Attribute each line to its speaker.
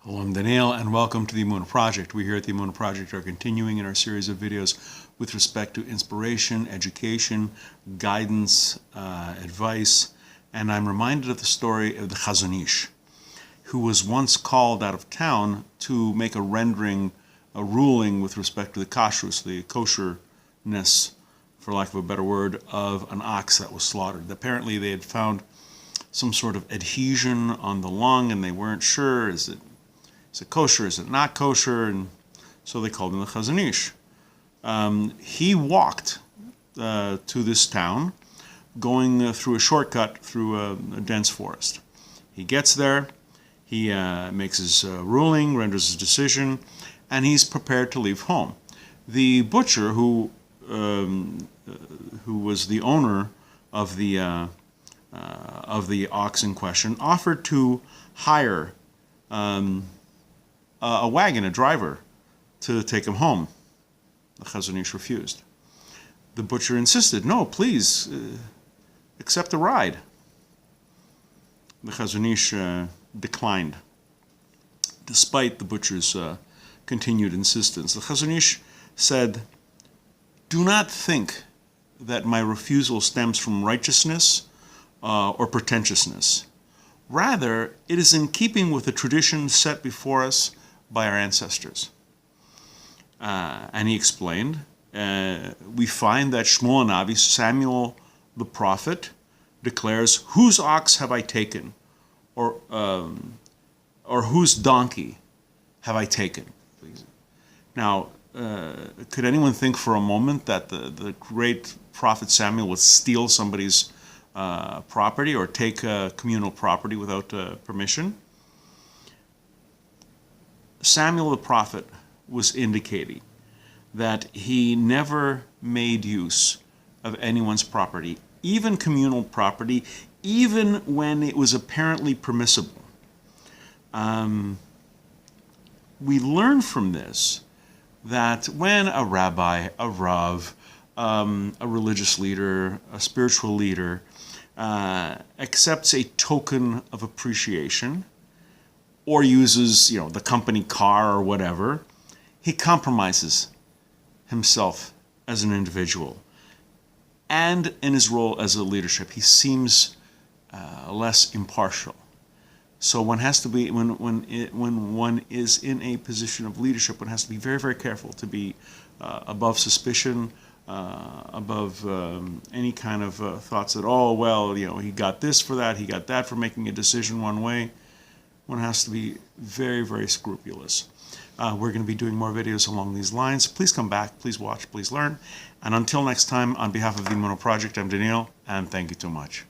Speaker 1: Hello, I'm Daniel, and welcome to the Emunah Project. We here at the Emunah Project are continuing in our series of videos with respect to inspiration, education, guidance, advice, and I'm reminded of the story of the Chazon Ish, who was once called out of town to make a ruling with respect to the kashrus, the kosherness, for lack of a better word, of an ox that was slaughtered. Apparently they had found some sort of adhesion on the lung and they weren't sure, is it kosher, is it not kosher? And so they called him the Chazon Ish. He walked to this town, going through a shortcut through a dense forest. He gets there, he makes his ruling, renders his decision, and he's prepared to leave home. The butcher, who was the owner of the ox in question, offered to hire a wagon, a driver, to take him home. The Chazon Ish refused. The butcher insisted, no, please, accept a ride. The Chazon Ish declined, despite the butcher's continued insistence. The Chazon Ish said, do not think that my refusal stems from righteousness or pretentiousness. Rather, it is in keeping with the tradition set before us by our ancestors. And he explained, we find that Shmuel Navi, Samuel the prophet, declares, whose ox have I taken? Or whose donkey have I taken? Now, could anyone think for a moment that the great prophet Samuel would steal somebody's property or take communal property without permission? Samuel the prophet was indicating that he never made use of anyone's property, even communal property, even when it was apparently permissible. We learn from this that when a rabbi, a rav, a religious leader, a spiritual leader, accepts a token of appreciation, or uses, the company car or whatever, he compromises himself as an individual. And in his role as a leadership, he seems less impartial. So one has to be, when one is in a position of leadership, one has to be very, very careful to be above suspicion, above any kind of thoughts that, oh, well, he got this for that, he got that for making a decision one way. One has to be very, very scrupulous. We're going to be doing more videos along these lines. Please come back, please watch, please learn. And until next time, on behalf of the Emunah Project, I'm Daniel, and thank you so much.